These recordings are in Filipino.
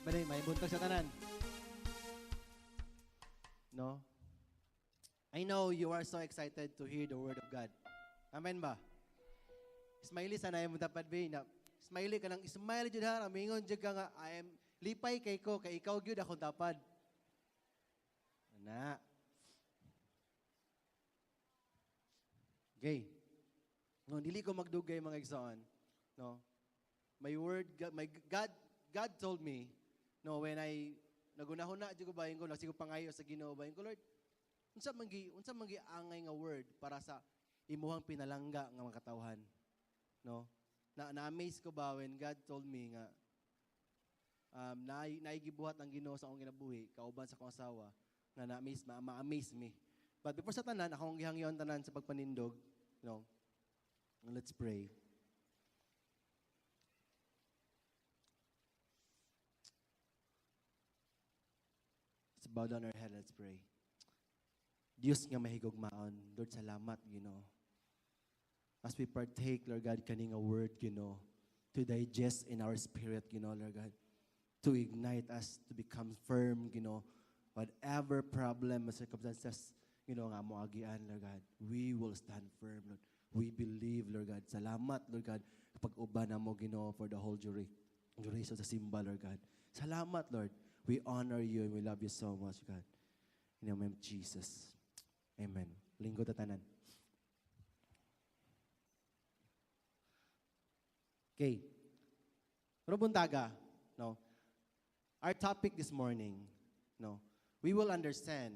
Bali, may buntag sa tanan. No? I know you are so excited to hear the word of God. Amen ba? Smiley sana yung dapat ba na smiley ka nang smile jud ha, amingon jud ka nga I am lipay kay ko kay ikaw gyud ako dapat. Ana. Okay. No, dili ko magdugay mga igsoon. No. My word my God told me no when I nagunahon na jud ko bayin ko nagsigo pangayo sa Ginoo bayin ko Lord. Unsa manggi angay nga word para sa imuhang pinalangga nga mga katawhan. No? Na-amaze ko ba when God told me nga naigibuhat ang Ginoo sa akong kinabuhi kauban sa akong asawa nga ma-amaze me. But before sa tanan akong gihangyon tanan sa pagpanindog, you know. Let's pray. Let's bow down our head, let's pray. Diyos nga mahigugmaon, Lord, salamat, Ginoo. As we partake, Lord God, kaning a word, Ginoo, to digest in our spirit, Ginoo, Lord God, to ignite us, to become firm, Ginoo, whatever problem or circumstances, Ginoo, nga mo agian, Lord God, we will stand firm, Lord. We believe, Lord God. Salamat, Lord God, kapag uban na mo, Ginoo, for the whole duration sa simba, Lord God. Salamat, Lord. We honor you and we love you so much, God. In the name of Jesus. Amen. Linggo tatanan. Okay. Robuntaga, no. Our topic this morning, no. We will understand,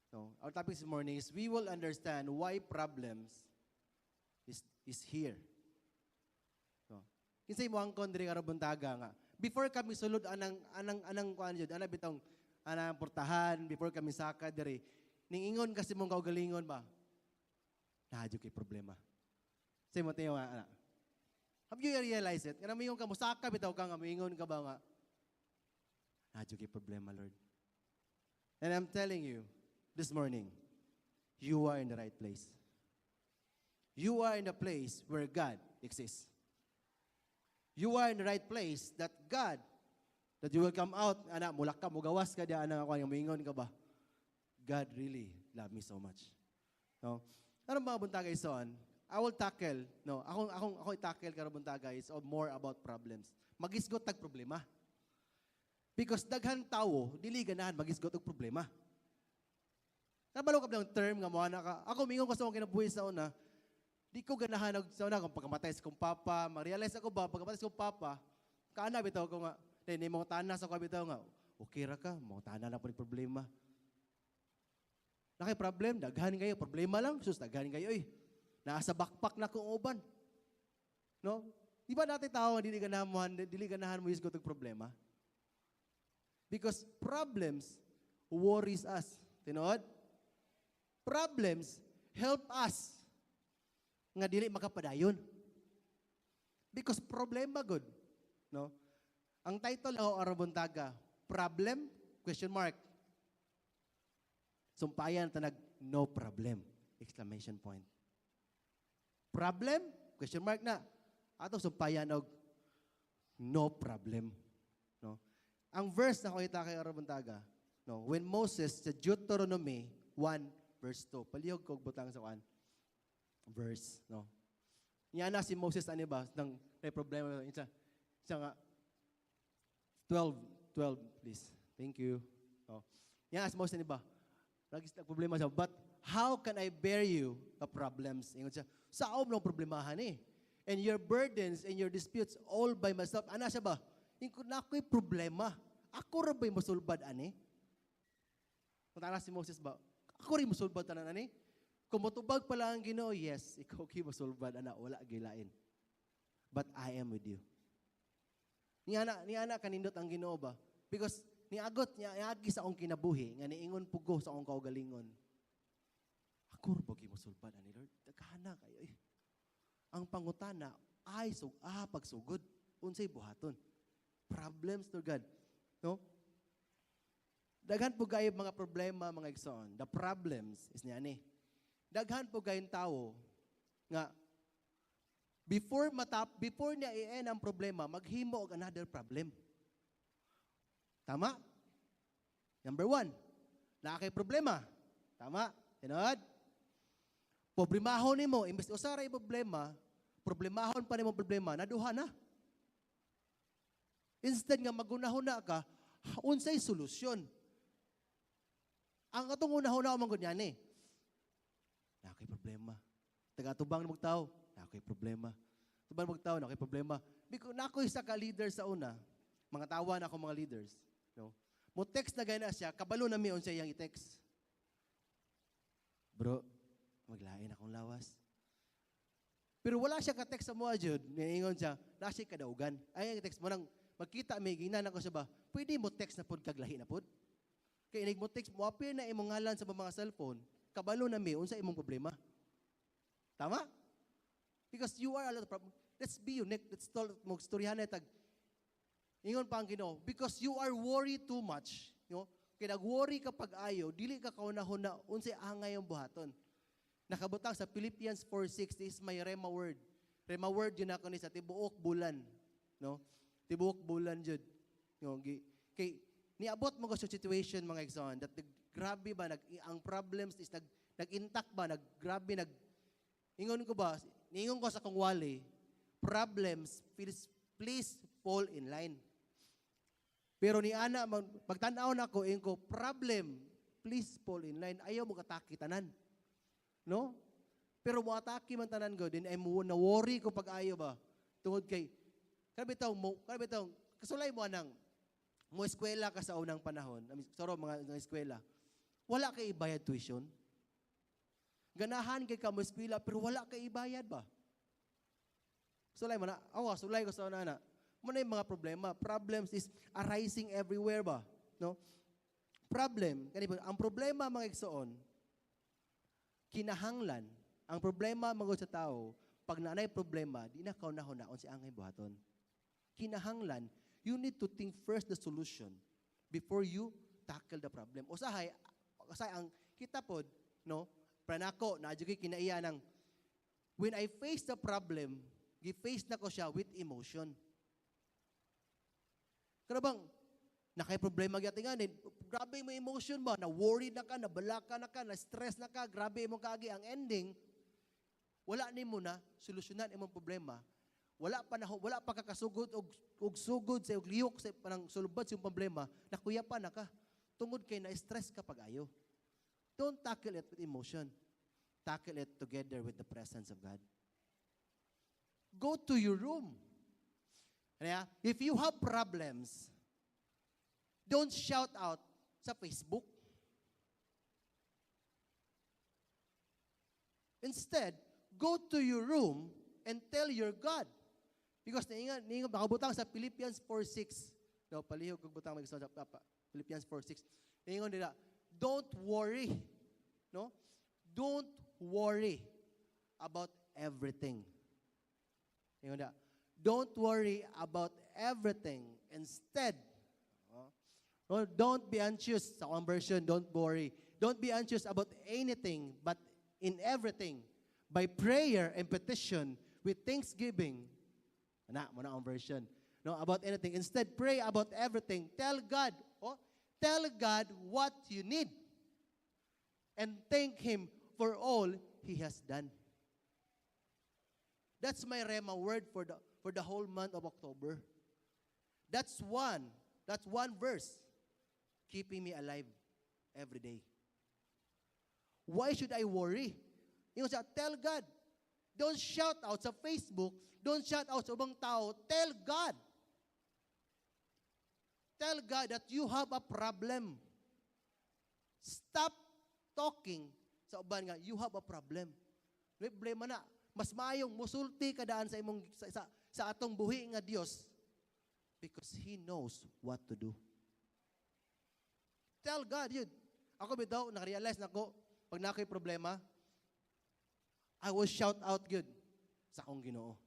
no. Our topic this morning is we will understand why problems is here. No. Kinsay mo ang kondre nga robuntaga nga. Before kami sulod anang kuan jud, ana bitong anang portahan before kami saka diri. Ningingon kasi mong kaugalingon ba? Nadyo kay problema. Say mo tayo nga, have you realized it? Nga namingon ka, musaka bitaw ka nga, mingon ka ba nga? Nadyo kay problema, Lord. And I'm telling you, this morning, you are in the right place. You are in the place where God exists. You are in the right place that God, that you will come out, anak, mulak ka, mugawas ka diya, anak, ako, mingon ka ba? God really loved me so much. No? Ano mga buntagay son? I will tackle, no, ako i-tackle ka buntagay is more about problems. Magisgot tag problema. Because daghan tao, dili ganahan magisgot og problema. Nabalo ka ba ng term nga mo na ka? Ako mingon ko sa akong kinabuhi sa una, di ko ganahan og sa una kung pagkamatay sa kong papa, ma-realize ako ba pagkamatay sa kong papa, kaana bitaw ko nga, ni mong tanas ako bitaw nga, okay ra ka, mong tanan na po ni problema. Nakay problem, daghan kayo. Problema lang, sus, daghan kayo eh. Nasa backpack na kung uban. No? Di ba natin tao, dili ganahan mo isgot og problema? Because problems worries us. Tinood? Problems help us nga dili makapadayon. Because problema good. No? Ang title o Arabontaga, problem, question mark. Sumpayan tanag, no problem. Exclamation point. Problem? Question mark na. Ato sumpayan og no problem. No? Ang verse na ko kita kay Arabuntaga, no, when Moses sa Deuteronomy 1 verse 2. Palihog ko butang sa 1 verse, no. Niya na si Moses ani ba nang may problema isa nga 12 please. Thank you. Oh. Niya si Moses ani ba? Lagi problema siya, but how can I bear you the problems? Ingon siya, saan mo problemahan eh? And your burdens and your disputes all by myself. Ana siya ba? Ingon na ako'y problema. Ako rin ba'y masulbad, ani? Kung tala si Moses ba, ako rin masulbad tanan, ani? Kung matubag pala ang Ginoo, yes, ikaw kay masulbad, ana, wala gilain. But I am with you. Ni ana kanindot ang Ginoo ba? Because niagot niya agi sa akong kinabuhi nga niingon pugo sa akong kaugalingon. Ako ra bagi mosulbad ani Lord. Daghana kayo eh. Ang pangutana ay pagsugod unsay buhaton. Problems to God. No? Daghan po gayud mga problema mga igsoon. The problems is niya ni. Daghan po gayud tao nga before niya i-end ang problema, maghimo og another problem. Tama? Number 1, nakakay problema. Tama? Tinod? Problemahon nimo, imbes usaray problema, problemahon pa nimo problema, naduha na. Instead nga magunahuna ka, unsay solusyon. Ang atong unahuna man gud yani. Nakay problema. Taga-tubang ng tao, nakay problema. Tubang ng tao, nakay problema. Because nakoy sa ka leader sa una, mga tawa na ako mga leaders, no. Mo text na gayna siya, kabalo na mi unsay yang i-text. Bro, maglain akong lawas. Pero wala siya ka-text sa mga jud, niingon siya, nasi kadaugan. Ay ang text mo nang magkita may ginan ako siya ba, pwede mo text na pod kaglahi na pod. Kaya inig mo text mo appear na imong ngalan sa mga cellphone, kabalo na mi unsa imong problema. Tama? Because you are a lot of problem. Let's be unique. Let's tell mo storyahan na tag. Ingon pa ang Ginoo, because you are worried too much, you know? Kaya nag-worry ka pag ayo, dili ka kaunahon na unsay angay ang buhaton. Nakabutang sa Philippians 4:6 is my rema word. Rema word yun ako ni sa tibuok bulan, no? Tibuok bulan jud. You know, kay niabot mo ko sa situation mga igsoon that grabe ba ang problems is nag-intact ba, grabe ingon ko ba, ningon ko sa kong wali, problems please fall in line. Pero ni ana pagtan-aw na ko ingo problem, please fall in line. Ayaw mo kataki tanan. No? Pero mo atake man tanan go din ay mo na worry ko pag ayo ba. Tungod kay kabi taw kasulay mo anang mo eskwela ka sa unang panahon. Soro mga eskwela. Wala kay ibayad tuition. Ganahan kay ka mo eskwela pero wala kay ibayad ba? Sulay mo na. Sulay ko sa una na. Muna yung mga problema. Problems is arising everywhere ba? No? Ang problema mga igsoon, kinahanglan, ang problema mga sa tao, pag naanay problema, di na kaunahon si angay buhaton. Kinahanglan, you need to think first the solution before you tackle the problem. Usahay ang kita pod, no? Pranako, naadyo kinaiya ng, when I face the problem, gi-face na ko siya with emotion. Kaya bang, nakay-problema gatinganin, grabe mo emotion ba, na-worried na ka, nabalaka na ka, na-stress na ka, grabe mo kaagi. Ang ending, wala ni mo na, solusyonan imong problema. Wala pa kakasugod og sugod sa og lihok sa panang sulubad sa problema, nakuya pa na ka. Tungod kay na-stress ka pag-ayo. Don't tackle it with emotion. Tackle it together with the presence of God. Go to your room. If you have problems, don't shout out sa Facebook. Instead, go to your room and tell your God. Because niingon makabutang sa Philippians 4:6. No, palihog kog butang mag-isa sa papa. Philippians 4:6. Niingon nila, don't worry. No? Don't worry about everything. Niingon nila, don't worry about everything. Instead, don't be anxious. Sa one version, don't worry. Don't be anxious about anything, but in everything, by prayer and petition, with thanksgiving. Muna ang version. No, about anything. Instead, pray about everything. Tell God what you need. And thank Him for all He has done. That's my Rema word for the whole month of October. That's one verse keeping me alive every day. Why should I worry? You know, tell God. Don't shout out sa Facebook. Don't shout out sa ibang tao. Tell God. Tell God that you have a problem. Stop talking sa uban nga, you have a problem. May problema na. Mas maayong musulti kadaan sa imong sa atong buhi nga Dios because He knows what to do. Tell God yun. Ako bitaw nakarealize na ko pag nakoy problema, I will shout out good sa akong Ginoo.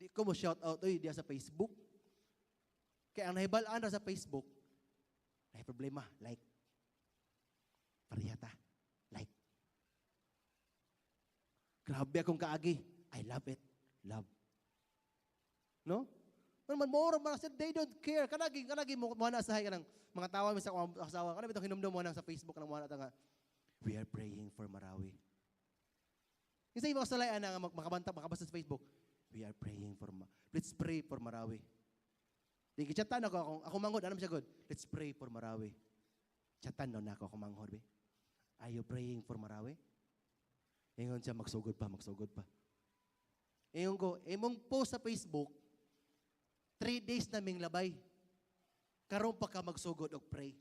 Di ko mo shout out diya sa Facebook. Kaya ang nahibalaan ra sa Facebook, may problema, like parihata, like grabe akong kaagi. I love it. Love. No? Man more man sir, they don't care. Kanagi mo na sahay kanang mga tawa mi sa asawa. Kana bitong hinumdum mo nang sa Facebook nang mga nga. We are praying for Marawi. Isa ibang salayan nga makabasa sa Facebook. We are praying for let's pray for Marawi. Di kichatan ako manghod anam siya god. Let's pray for Marawi. Chatan no nako ako manghod be. Are you praying for Marawi? Ingon siya magsugod pa. Ingon ko, imong post sa Facebook 3 days naming labay. Karon pa ka magsugod og pray.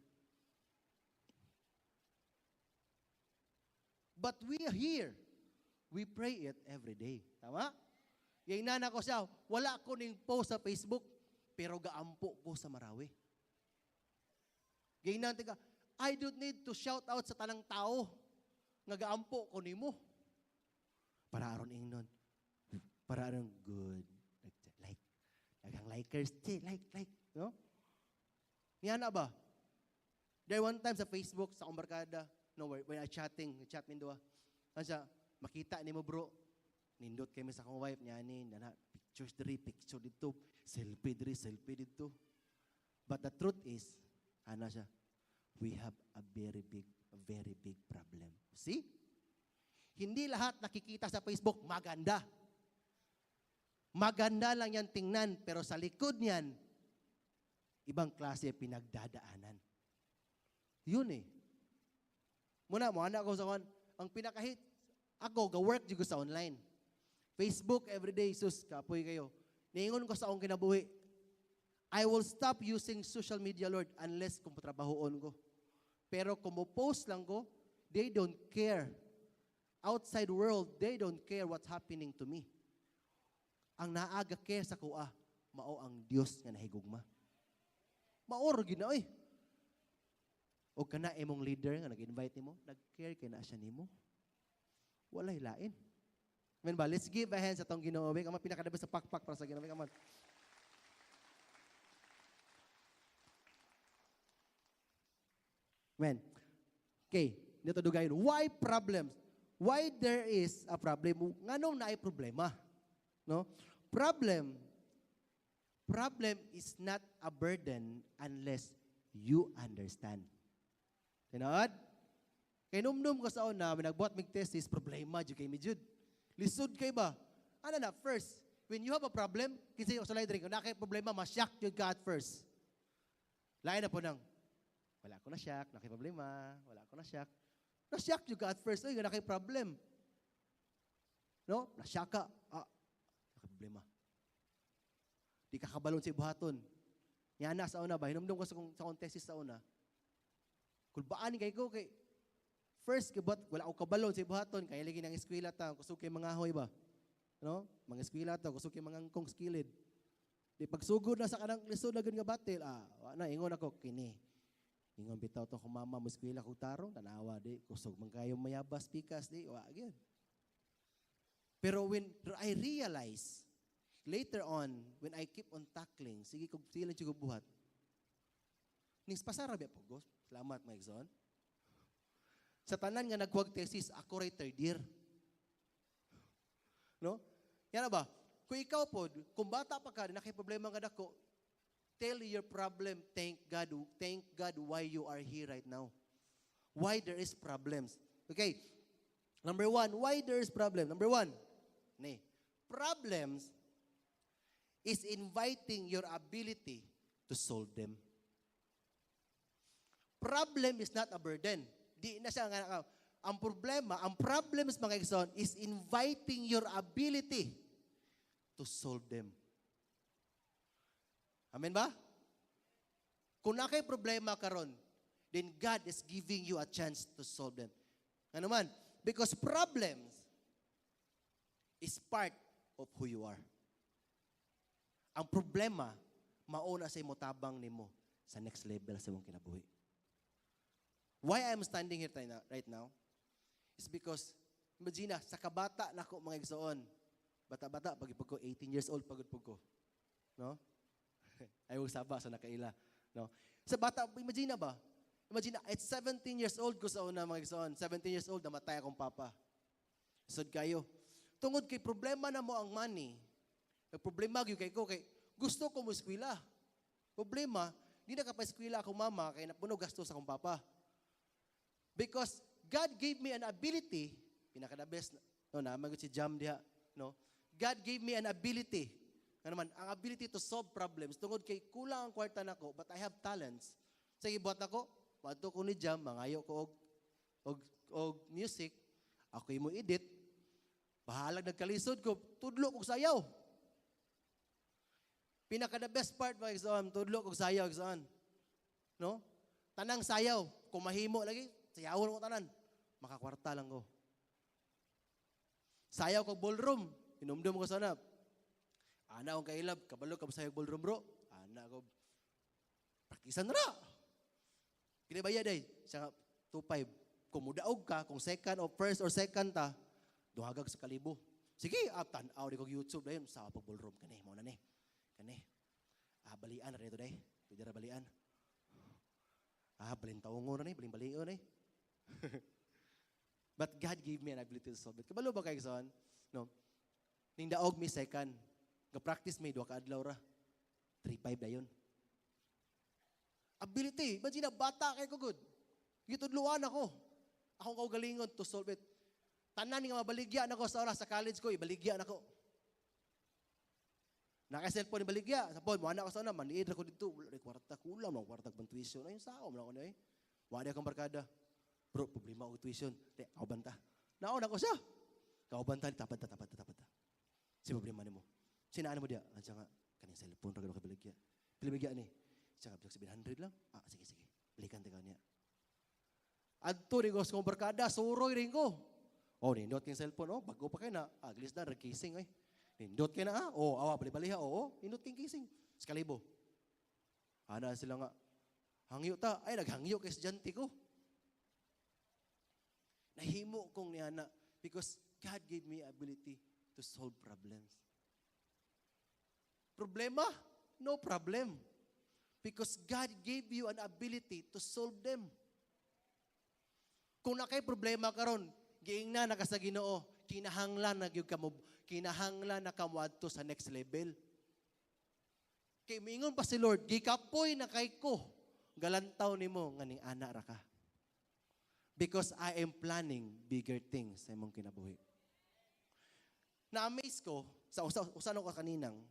But we are here. We pray it every day. Tama? Yung nana ko siya, wala ko ning post sa Facebook, pero gaampo ko sa Marawi. Yung nana ka, I don't need to shout out sa tanang tao nga gaampo ko nimo. Para aron ingnon. Para aron good. Like. Nagang likers, like, no? Niyan na ba? There one time sa Facebook, sa kumbarkada, no, when I chat min doa. Ano siya, makita ni mo bro, nindot kami sa akong wife, niyanin, nana, picture dito, selfie dito. But the truth is, ano siya, we have a very big problem. See? Hindi lahat nakikita sa Facebook, maganda. Maganda lang yan tingnan, pero sa likod niyan, ibang klase pinagdadaanan. Yun eh. Muna ako sa ang pinakahit, ako, ga-work dito sa online. Facebook, everyday, sus, kapoy kayo. Niingon ko sa akong kinabuhi, I will stop using social media, Lord, unless kung patrabahoon ko. Pero kung post lang ko, they don't care. Outside world, they don't care what's happening to me. Ang naaga care sa kuha, mao ang Dios nga nahigugma. Maor gina oy. O kana imong leader nga nag-invite nimo, nag-care kay na siya nimo. Walay lain. Amen ba? Let's give a hand sa tong Ginoo. Kamo pinakadabas sa pakpak para sa Ginoo. Come on. Amen. Okay, dito dugayon. Why problems? Why there is a problem? Nganong naay problema? No? Problem is not a burden unless you understand. Tinood? Kay numdum ko sa una, nagbuhat mig thesis, problema jud kay mi jud. Lisod kay ba? Ano na, first, when you have a problem, kinsa yung salay drink, na kay problema, ma-shock jud ka at first. Lain na po nang, wala ko na shock, na kay problema, wala ko na shock. Na-shock jud ka at first, oy, na kay problem. No? Na-shock ka, problema. Di ka kabalon sa ibuhaton. Yan na sa una ba? Hinumdum ko sa kong thesis sa una. Kulbaan kay ko kay first kibot wala ko kabalon sa ibuhaton kay lagi nang eskwela ta kusog kay mga hoy ba. No? Mga eskwela ta kusog kay mga angkong skilled. Di pagsugod na sa kanang lisod na gud nga batil, wa na ingon ako kini. Ingon bitaw to ko mama mo eskwela ko tarong tanawa di kusog man kayo mayabas pikas di wa gyud. Pero when I realize, later on, when I keep on tackling, sige lang siya buhat, nings pasara ba po, Gos? Salamat, Mike Zon. Sa tanan nga nagkuwag thesis, ako ray third year. No? Yan na ba? Kung ikaw po, kung bata pa ka, nakiproblema nga dako, tell your problem, thank God why you are here right now. Why there is problems. Okay, number 1, why there is problem? Number 1, problems is inviting your ability to solve them. Problem is not a burden. Di na siya nga ang problems mga igsoon is inviting your ability to solve them. Amen ba? Kung nakay problema karon, then God is giving you a chance to solve them. Ano man? Because problems is part of who you are. Ang problema, mauna sa imo tabang nimo sa next level sa imong kinabuhi. Why I'm standing here right now is because, imagine na, sa kabata na ko mga igsoon, bata-bata, pagipag ko, 18 years old, pagod po ko. No? Ayaw saba sa nakaila. No? Sa bata, imagine na ba? Imagine na, at 17 years old ko sa una mga igsoon, 17 years old, namatay akong papa. Sod kayo. Tungod kay problema na mo ang money. Problema gyud kay ko kay Gusto ko mo eskwela. Problema, di na ka pa eskwela akong mama, kaya napuno gastos akong papa. Because God gave me an ability, pinaka-the best, no, naman si Jam diha, no? God gave me an ability, ano naman, ang ability to solve problems. Tungod kay kulang ang kwarta nako, but I have talents. Sige, buhat ako, pato ko ni Jam, mangayo ko og music, ako mo edit, bahalag nagkalisod ko, tudlo kog sayaw. Pinaka-the best part ba, tudlo kog sayaw, no? Tanang sayaw, kung mahimo lagi, sayawon ko tanan, makakwarta lang ko. Sayaw kog ballroom, inumdum ko sana. Ana akong kailab, kabalo ka sayaw ballroom bro. Ana ko, praktisan na. Kinibaya day, siya 2.5. Kung mudaog ka, kung second or first or second ta, duhagag sa kalibo. Sige, tanaw di kog YouTube dayon sa pag ballroom kani, mao na ni. Kani. Balian na rito day. Pwede ra balian. Balintaongo na ni, baling-balion na ni. But God gave me an ability to solve it. Kabalo ba kayo son? No. Ning daog mi second. Ga-practice may 2 ka adlaw ra. 3.5 dayon. Ability. Imagine bata kay ko good. Gitudluan ako. Akong kaugalingon to solve it. Tanan nga mabaligya nako sa oras sa college ko, ibaligya nako. Naka-cellphone ibaligya. Sa phone, mo ana ko sa una, maniid ako dito. Wala kwarta kulang, no kwarta pang tuition. Ayun sao mo na eh. Wala akong barkada. Bro, problema og tuition. Ako banta. Naon ako siya. Kauban ta, tapad ta. Si problema nimo. Sinaan mo dia? Ansa nga kaning cellphone ra gado ka baligya. Pilimigya ni. Siya ka 700 lang. Sige. Balikan ta kanya. Adto ni gos kong barkada, suroy rin ko. Nindot kang cellphone, bago pa kayo na. Aglis na, casing eh. Nindot kayo na, awa, bali-baliha, nindot kang casing. Skalibo. Ana sila nga, hangyo ta, ay naghangyo kay estudyante ko. Nahimo kong ni Ana, because God gave me ability to solve problems. Problema? No problem. Because God gave you an ability to solve them. Kung nakay problema karon, giingna na ka sa Ginoo, kinahanglan na gyud kamo, kinahanglan na kamo adto sa next level. Kay miingon pa si Lord, gikapoy na kay ko, galantaw nimo nganing ana ra ka. Because I am planning bigger things sa imong kinabuhi. Na-amaze ko, sa usan ko kaninang,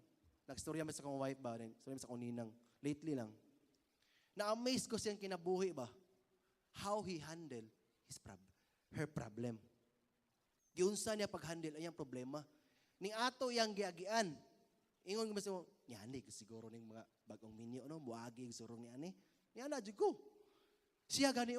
nagstorya man sa kong wife ba, storya sa kong ninang, lately lang. Na-amaze ko siyang kinabuhi ba, how he handled her problem. Giunsa niya pag-handle ayang problema. Ning ato yang giagian. Ingon ko mo, nyani siguro ning mga bagong minyo no, muagi siguro ni ani. Niya na jud ko. Siya gani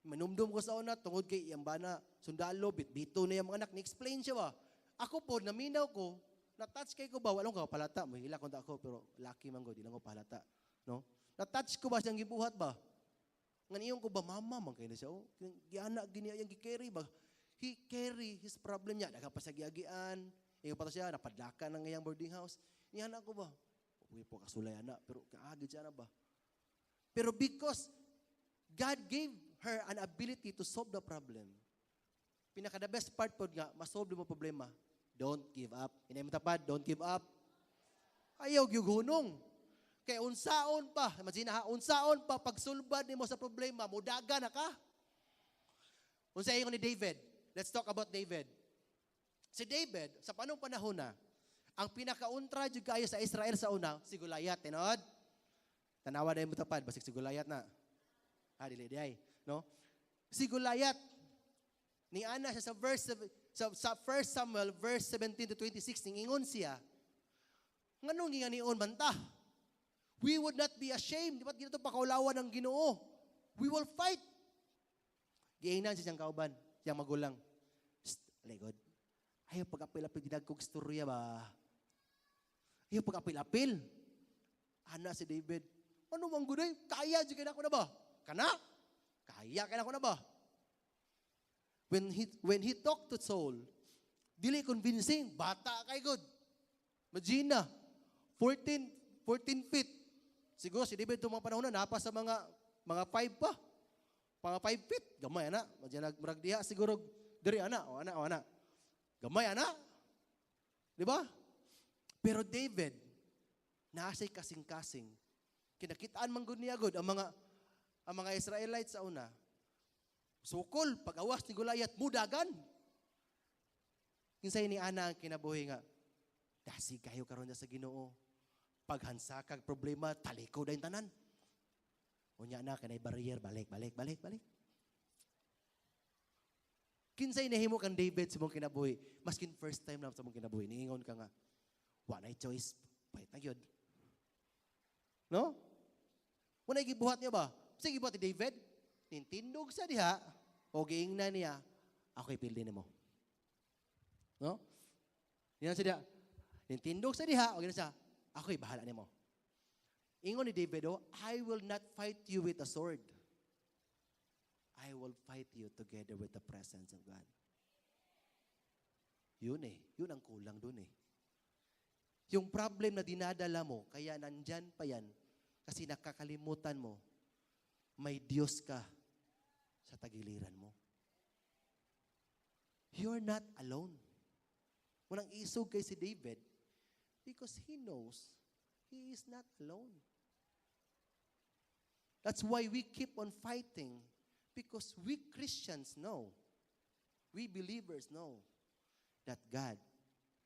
manumdum ko sa una tungod kay iyang bana sundalo bito na yung mga anak ni-explain siya ba. Ako po naminaw ko, na-touch kay ko ba walong ka palata, mahila ko ta ako pero lucky man ko di lang ko palata, no? Na-touch ko ba siyang gibuhat ba? Nganiyon ko ba, mama, man kayo na siya. Giana, giniyang gi-carry ba? He carry his problem niya. Daga pa sa giagian. Ikaw pa siya, napadlakan ng ngayang boarding house. Iyan ako ba? Uy po, kasulay na. Pero kaagad siya na ba? Pero because God gave her an ability to solve the problem, pinaka-the best part po nga, masolve mo problema, don't give up. Inay mo tapad, don't give up. Ayaw gyugunong. Kaya unsaon pa, imagine ha, unsaon pa pagsulbad nimo sa problema, mudaga na ka. Unsa ingon ni David? Let's talk about David. Si David, sa panong panahon na, ang pinakauntra jud kayo sa Israel sa una, si Goliath, tinod. Tanawa na mo tapad, basig si Goliath na. Dili di ay, no? Si Goliath, ni ana siya sa 1 Samuel verse 17 to 26, ningingon siya, nganong ginganion banta? We would not be ashamed. Di ba't ginito pakaulawan ng Ginoo? We will fight. Giingnan siya siyang kauban, siyang magulang. Aligod, ayaw pag-apil-apil ginagkog storya ba? Ayaw pag-apil-apil. Ana si David, ano bang guday? Kaya dyan ka na ba? Kana? Kaya ka na ba? When he talked to Saul, dili convincing, bata kay good. Imagine 14 feet. Siguro si David itong mga panahon na napa sa mga 5 pa. Mga 5 feet. Gamay, ana. Madyan nagmurag diha. Siguro, diri, ana. O, ana. Gamay, ana. Di ba? Pero David, Nasay kasing-kasing. Kinakitaan man gud niya gud ang mga Israelites sa una. Sukol, pag-awas ni Goliath, mudagan. Kinsay ni ana ang kinabuhi nga, dasig kayo karon sa Ginoo. Paghansa kag problema, taliko dayon tanan. Unya na kanay barrier, balik. Kinsay nahimo kang David sa mong kinabuhi, maskin first time na sa mong kinabuhi, niingon ka nga, wala choice, pahit na gyud. No? Wala gibuhat niya ba? Sige gibuhat ni David, nintindog sa diha, o giingnan niya, ako'y pildi nimo. No? Yan sa diha, nintindog sa diha, o giingnan siya, ako'y bahala nimo. Ingon ni David, I will not fight you with a sword. I will fight you together with the presence of God. Yun ang kulang dun eh. Yung problem na dinadala mo, kaya nandyan pa yan, kasi nakakalimutan mo, may Diyos ka sa tagiliran mo. You're not alone. Walang isog kay si David because he knows he is not alone. That's why we keep on fighting. Because we Christians know, we believers know, that God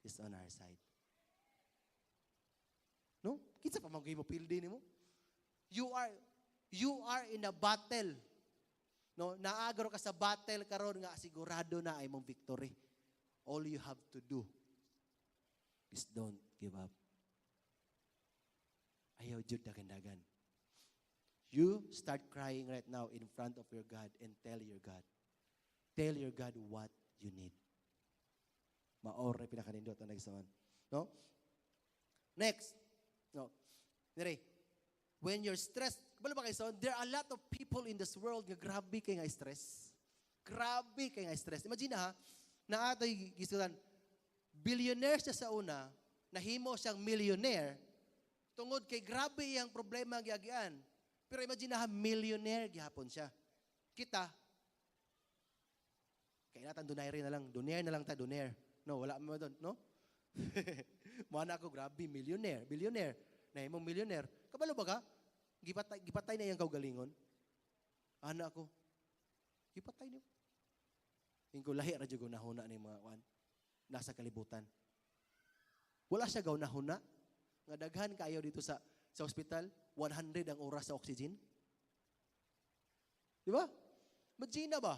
is on our side. No? Kinsa pa magay mo pildi nimo? You are in a battle. No, naagro ka sa battle karon nga sigurado na ay mong victory. All you have to do is don't give up. Ayaw jud dagan-dagan. You start crying right now in front of your God and tell your God. Tell your God what you need. Maor pinakanindot ang nagsaman. No? Next. No. Dire. When you're stressed, kabalo ba kayo son? There are a lot of people in this world nga grabe kay nga stress. Grabe kay nga stress. Imagine ha, na atoy gisulan, billionaire siya sa una, nahimo siyang millionaire, tungod kay grabe iyang problema giagian. Pero imagine na, millionaire gihapon siya. Kita, kaya natin donaire na lang. Donaire na lang ta, donaire. No, wala mo doon, no? Mana ako, grabe, millionaire, billionaire. Nahimong millionaire. Kabalo ba ka? Gipatay na iyang kaugalingon. Ana ako, gipatay niyo. Yung ko lahi, radyo gunahuna ni mga wan. Nasa kalibutan. Wala siya gaunahuna. Nga daghan kayo dito sa ospital, 100 ang oras sa oxygen. Di ba? Imagine ba?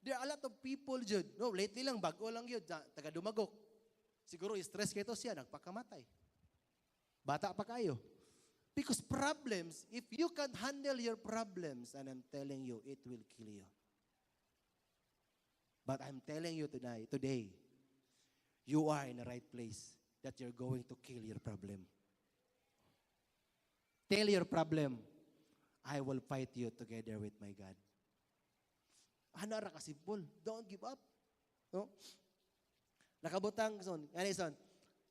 There are a lot of people, Jud. No, lately lang, bago lang yun, taga Dumagok. Siguro, stress kayo siya, nagpakamatay. Bata pa kayo. Because problems, if you can't handle your problems, and I'm telling you, it will kill you. But I'm telling you today, you are in the right place that you're going to kill your problem. Tell your problem, I will fight you together with my God. Ana ra ka simple. Don't give up. No? Nakabutang son,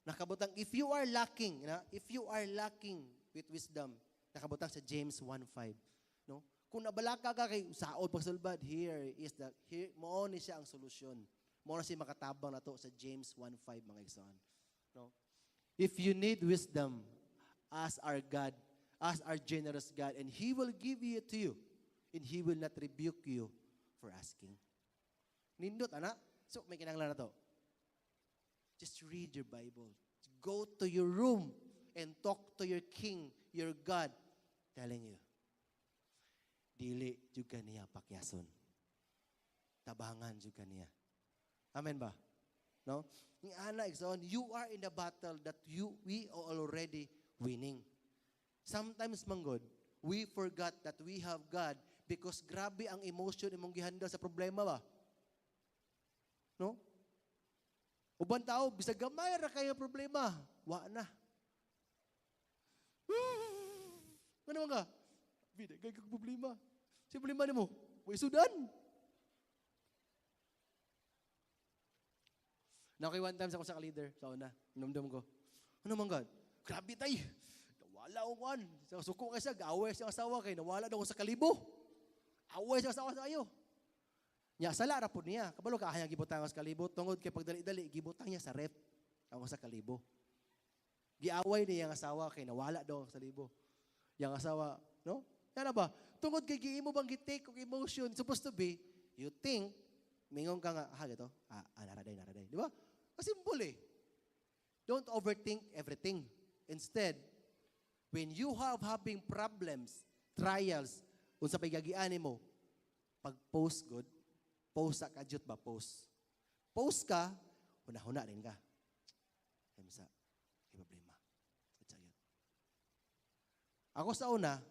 nakabutang if you are lacking with wisdom, nakabutang sa James 1:5, no? Kung nabalaka ka kay saod pagsulbad, here mo ni siya ang solusyon. Mo na siya makatabang nato sa James 1:5 mga igsoon. No? If you need wisdom, ask our God, ask our generous God, and He will give it to you. And He will not rebuke you for asking. Nindot, anak. So, may kinanglan na to. Just read your Bible. Go to your room and talk to your King, your God, telling you, dili juga niya pakyason. Tabangan juga niya. Amen ba? No? Ni ana exon, you are in the battle that we are already winning. Sometimes, manggod, we forgot that we have God because grabe ang emotion imong gihandle sa problema ba? No? Uban tao, bisag gamay ra kayo problema, wa na. Ano nga? Bida, gagag problema. Si problema nimo, way sudan. Nakay one time sa ako sa leader, sa una, numdum ko. Ano man God? Grabe tay. Nawala ko kan. Suko kay sa away sa asawa kay nawala daw sa kalibo. Away sa asawa sa ayo. Nya sala ra pud niya. Kabalo ka ahang gibutang sa kalibo tungod kay pagdali-dali gibutang niya sa rep. Ako sa kalibo. Giaway niya ang asawa kay nawala daw sa libo. Yang asawa, no? Yan na ba? Tungod kay giimo bang gitake og emotion, supposed to be, you think, mingon ka nga, gito, naraday. Di ba? Simple eh. Don't overthink everything. Instead, when you having problems, trials, unsa pay gagiani mo, pag-post good, post sa kadyot ba, post. Post ka, huna-huna rin ka. Kaya may problema. Ako sa una,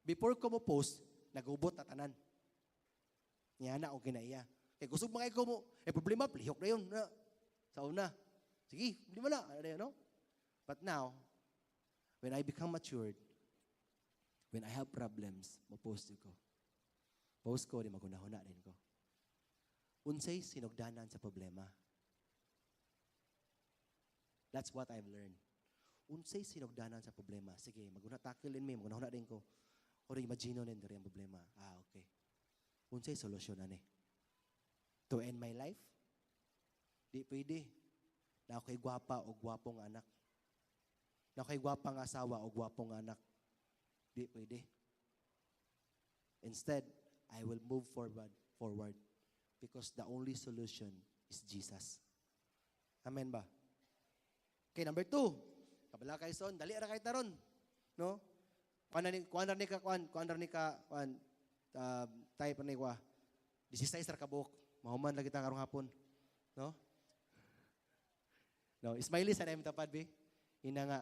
before ko mo post, nagubot na tanan. Nga na, okay na iya. Kaya gusto mga ikaw mo, problema, plihok na yun. Sa una. Sige, hindi mo na. No? But now, when I become matured, when I have problems, mapost ko. Post ko, di magunahuna rin ko. Unsay sinugdanan sa problema. That's what I've learned. Unsay sinugdanan sa problema. Sige, magunatakelin mi, magunahuna rin ko. O imagine rin rin ang problema. Okay. Unsay solusyonan eh. To end my life? Di pwede. Na ako'y gwapa o gwapong anak. Na ako'y gwapang asawa o gwapong anak. Di pwede. Instead, I will move forward. Because the only solution is Jesus. Amen ba? Okay, number 2. Kabala kay son, dali ra kay taron. No? Kuan ni ka type ni kwa. 16 ra ka buok. Mahuman lagi ta karong hapon. No? No, smiley sa name tapad bi. Ina nga,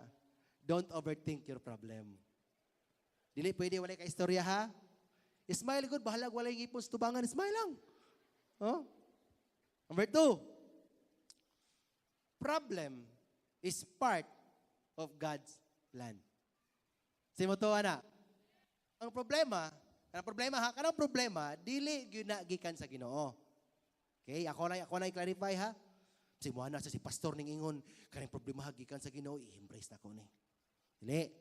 don't overthink your problem. Dili pwede walay ka istorya ha. Smile good, bahalag walay ngipon tubangan, smile lang. Oh? Number 2. Problem is part of God's plan. Simo to ana. Ang problema kanang problema dili gyud na gikan sa Ginoo. Okay, ako na i-clarify ha. Simo ana sa si pastor ning ingon kanang problema gikan sa Ginoo, i-embrace na ko ni.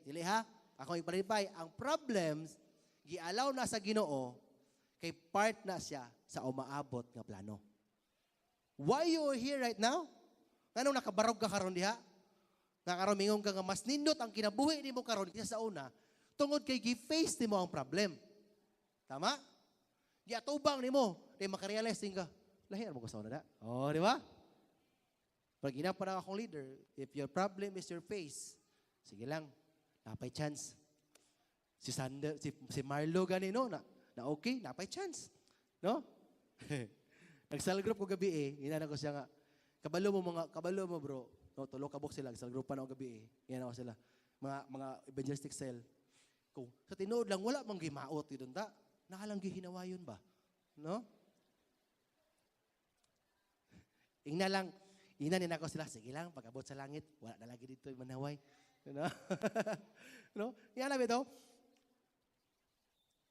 Dili ha. Ako i-clarify ang problems gialaw na sa Ginoo kay part na siya sa umaabot nga plano. Why you are here right now? Nganong nakabarog ka karon diha? Nakaramingong ka nga mas nindot ang kinabuhi nimo karon kaysa sa una, tungod kay gi-face nimo ang problem. Tama? Giatubang nimo, di makarealize ka. Lahi mo ko sa una da. Oh, di ba? Pag ginapa akong leader, if your problem is your face, sige lang, napay chance. Si Marlo gani no na okay, napay chance. No? Nag-cell group ko gabi inana ko siya nga, kabalo mo bro. No, tulo ka box sila, sa grupo na ako gabi Yan ako sila. Mga evangelistic cell. Kung sa tinuod lang, wala mang gimaot yun ta. Nakalang gihinawayon ba? No? Ina din ako sila, sige lang, pag-abot sa langit, wala na lagi dito yung manaway. No? No? Yan na ito.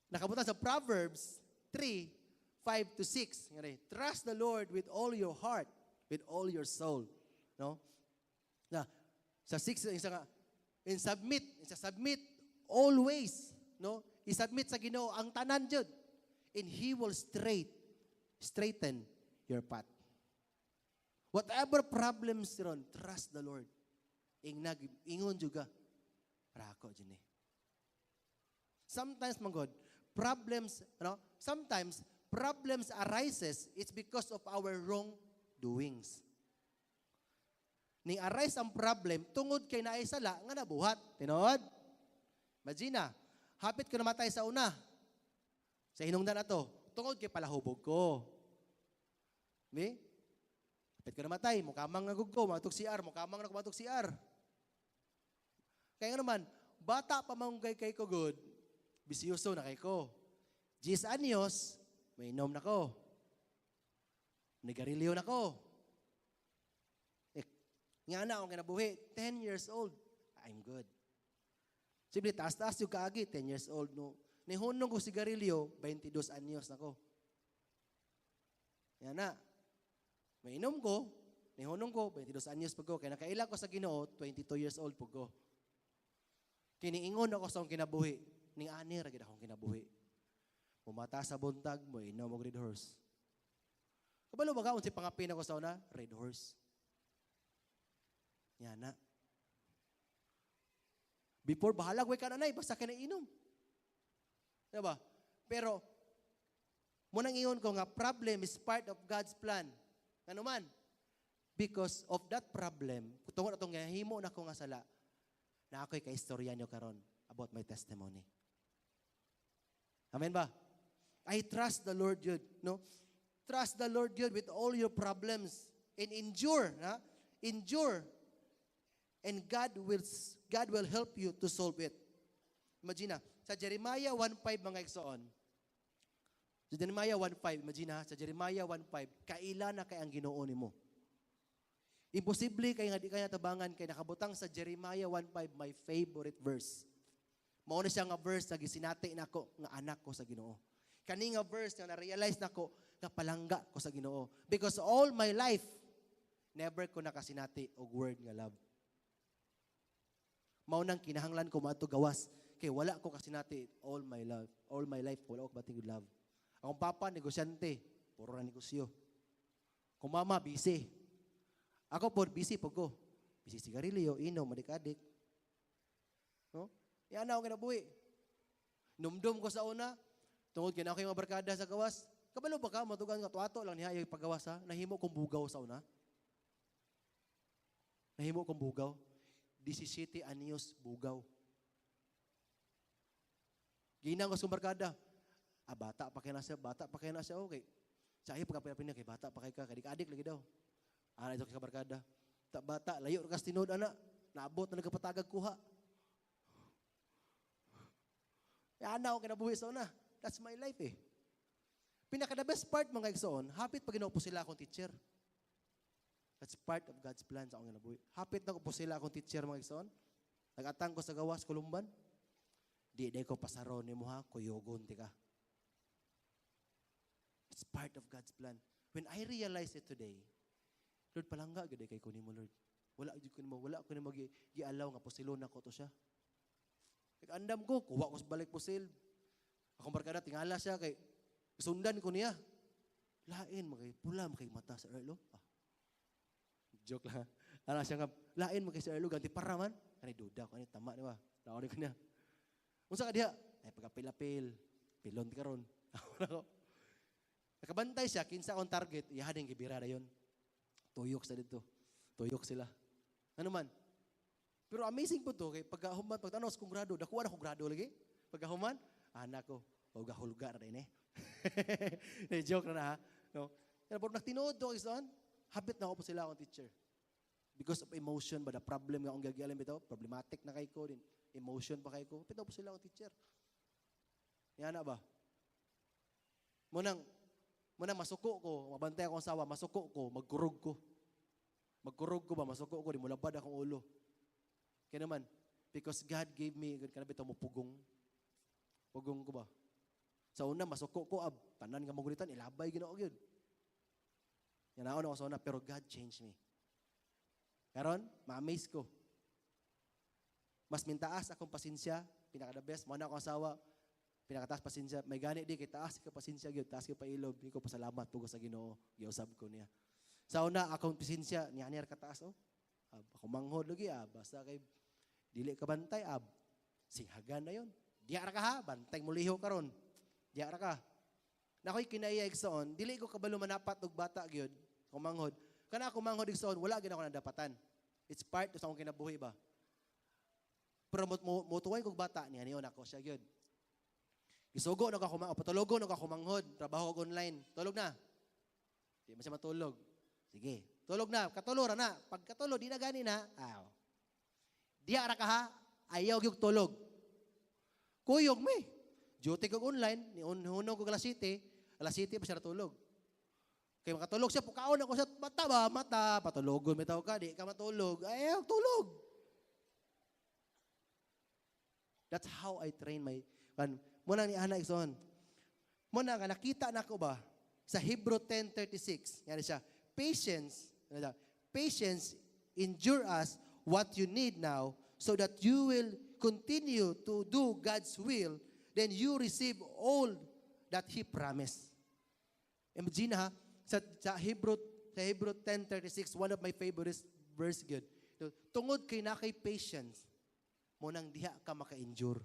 Nakabutan sa Proverbs 3:5-6. Trust the Lord with all your heart, with all your soul. No? Na sa 6 submit always, no? I-submit sa Ginoo ang tanan jud, and He will straighten your path. Whatever problems ron, trust the Lord. Ingon juga rako jud ni. Sometimes problems arises, it's because of our wrong doings. Ning arise ang problem, tungod kay naay sala nga nabuhat. Tinood? Imagine hapit ko namatay sa una. Sa hinungdan ato, tungod kay palahubog ko. Di? Hapit ko namatay, mukamang nagug ko, matug CR, mukamang nagmatug CR. Kaya nga naman, bata pa manggay kay ko good, bisyoso na kay ko. 10 anyos, may inom na ko. Nigarilyo na ko. Nga na akong kinabuhi, 10 years old, I'm good. Simple, taas-taas yung kaagi, 10 years old. No. Nihunong ko sigarilyo, 22 anyos na ko. Yan na. May inom ko, nihunong ko, 22 anyos pag ko. Kaya nakaila ko sa Ginoo, 22 years old pag ko. Kiniingon ako sa akong kinabuhi. Ning ani, ragid akong kinabuhi. Pumata sa buntag mo, inom og red horse. Kabalo ba ka, unsi pangapin ako sa una? Red horse. Yan na. Before, bahala, way ka nanay, basta ka na inom. Diba? Pero, munang ingon ko nga, problem is part of God's plan. Ano man? Because of that problem, tungod atong himo na ko nga sala, na ako'y kaistorya nyo karon about my testimony. Amen ba? I trust the Lord yun. No? Trust the Lord yun with all your problems and endure. Ha? Endure. And God will help you to solve it. Imagine na, sa Jeremiah 1:5 mga igsoon, sa Jeremiah 1:5, imagine ha, sa Jeremiah 1:5, kaila na kay ang Ginoo nimo. Imposible kay nga di kaya tabangan kay nakabutang sa Jeremiah 1:5, my favorite verse. Mao na siya nga verse nga gisinati nako nga anak ko sa Ginoo. Kani nga verse nga na-realize nako nga palangga ko sa Ginoo. Because all my life never ko nakasinati og word nga love. Mao nang kinahanglan ko maadto gawas kay wala ko kasinati all my life wala ko bating love. Akong papa negosyante, puro na negosyo. Kung mama busy. Ako po busy po ko. Busy sigarilyo, inom, adik-adik. No? Yan ako kinabuhi. Numdum ko sa una, tungod kina ako yung mga barkada sa gawas. Kabalo ba ka, matugan nga, tuwato lang niya yung paggawas ha. Nahimo kong bugaw sa una. Nahimo kong bugaw. 17 anyos bugaw. Ginang ko sa barkada. Bata pa kayo na siya, okay. Sa iyo pagkapinapin niya, kay bata pa kayo ka, adik-adik lagi daw. Ito kay kabarkada. Bata, layo ka sa tinod, anak. Naabot na nagkapatagag kuha. Ana ako kinabuhi sa una. That's my life eh. Pinaka-the best part mga igsoon, hapit pag ginaupo sila akong teacher. That's part of God's plan sa akong kinabuhi. Hapit na po sila akong teacher mga igsoon. Nag-atang ko sa gawas, Kulumban. Di ko pasaron ni mo ha, kuyogon ka. It's part of God's plan. When I realize it today, Lord, palangga gid kay kunin mo, Lord. Wala ko nimo gi-allow nga pusilon ako to siya. Nag-andam ko, kuha ko sa balik pusil. Akong barkada tingala siya kay sundan ko niya. Lain magay pula magay mata sa Earlo. Joke lang. Ana siya nga lain magay sa Earlo ganti para man. Kani duda ko ani tama ni ba. Laon ko niya. Unsa ka diha? Ay pagapil-apil. Pilon ti karon. Nakabantay siya kinsa akong target, ihading gibira dayon. Tuyok sa dito. Tuyok sila. Ano man? Pero amazing po to, kay pagkahuman, pagtanos kong grado, nakuha na kong grado lagi. Pagkahuman, anak ko, hulga na rin Joke na ha. No? Pero pag nagtinood to, habit na ako po sila akong teacher. Because of emotion ba, the problem nga akong gagialim bitaw, problematic na kay ko, din emotion pa kay ko, pitaw po sila akong teacher. Yan na ba? Munang masuko ko, mabantay akong asawa, masuko ko, magkurog ko. Magkurog ko ba, masuko ko, di mo labad akong ulo. Kaya naman, because God gave me, God kanabit mo pugong. Pugong ko ba? Sa una, masuko ko, tanan nga magulitan, ilabay, ginaog yun. Yan ako sa una, pero God changed me. Karon, ma-amaze ko. Mas mintaas akong pasensya, pinaka-the best, mana akong asawa, pinakataas pasensya, may gani di, kay taas ka pasensya, taas ka pailob, di ko pasalamat po sa Ginoo, giusab ko niya. Sa una, akong pasensya, niya kataas, ako manghod lagi, basta kay, dili ka bantay, singhagan na yun. Diya ra ka ha, bantay mo liho karon. Diya ra ka. Na ako'y kinaiya igsoon, dili ko kabalo manapat og bata gyud, kumanghod. Kana ako manghod igsoon, wala gyud ako nadapatan. It's part sa akong kinabuhi ba. Pero motuway kog bata niya niyon ako siya gyud. Isugo na ako patulugo na ako manghod, trabaho ko online. Tulog na. Di man siya matulog. Sige, tulog na, katulog na. Pag katulog di na gani na. Diya ra ka ha, ayaw gyud tulog. Kuyog me. Duty ko online, ni unong ko alas 7 pa siya natulog. Kaya makatulog siya, pukaon ako sa mata, patulogon, may tao ka, di ka matulog, ayaw, tulog. That's how I train my, muna ni Ana Ixon, muna nga, nakita na ko ba, sa Hebrew 10:36, yan siya, patience endure us what you need now, so that you will continue to do God's will, then you receive all that He promised. Imagine ha, sa Hebrew 10:36, one of my favorite verse good. Tungod kay na kay patience, munang diha ka maka-endure.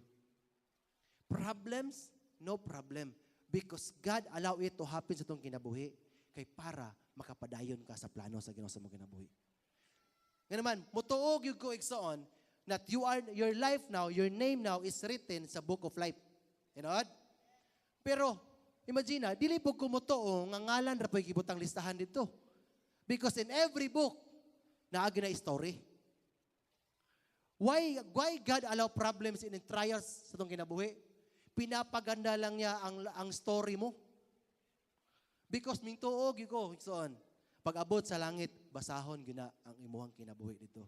Problems, no problem. Because God allow it to happen sa itong kinabuhi kay para makapadayon ka sa plano sa Ginoo sa mong kinabuhi. Nga naman, mutuog yung ko igsoon that your life now, your name now is written sa book of life. You know what? Pero, imagine dili po kumutuo nga ngalan ra po'y gibutang listahan dito. Because in every book, naagi na story. Why God allow problems and trials sa itong kinabuhi? Pinapaganda lang niya ang story mo. Because mingtuog ko, igsoon, pag abot sa langit, basahon gina ang imuhang kinabuhi dito.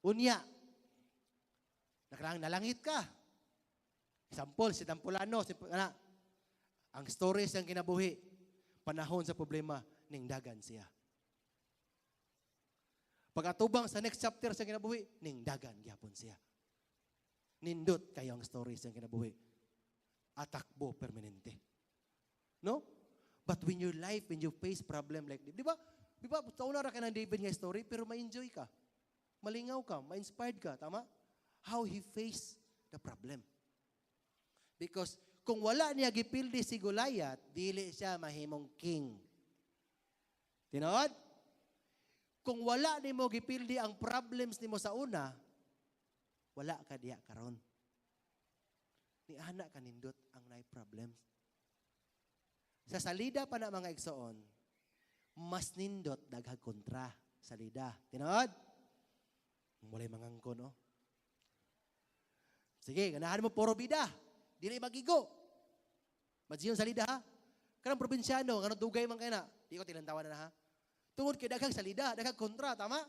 Unya, nalangit ka. Example, si Tampulano, ang story siyang kinabuhi, panahon sa problema, ning dagan siya. Pag-atubang sa next chapter sa kinabuhi, ning dagan gyapon siya. Nindot kayo ang story siyang kinabuhi. Atakbo permanente. No? But when your life, when you face problem like this, di ba, tauna ra ka ng David nga story, pero ma-enjoy ka. Malingaw ka, ma-inspired ka, tama? How he faced the problem. Because kung wala niya gipildi si Goliath, dili siya mahimong king. Tinood? Kung wala nimo gipildi ang problems nimo sa una, wala ka diya karon. Ni ana kanindot ang nay problems. Sa salida pa na mga igsoon, mas nindot daghang kontra salida. Tinood? Mulay mangangko, no? Sige, ganahan mo puro bida. Dili magigo. Madsiyon salida ha. Kanang probinsyano, kanang dugay man kay na. Di ko tilantawan na ha. Tungod kay daghang salida, daghang kontra, tama?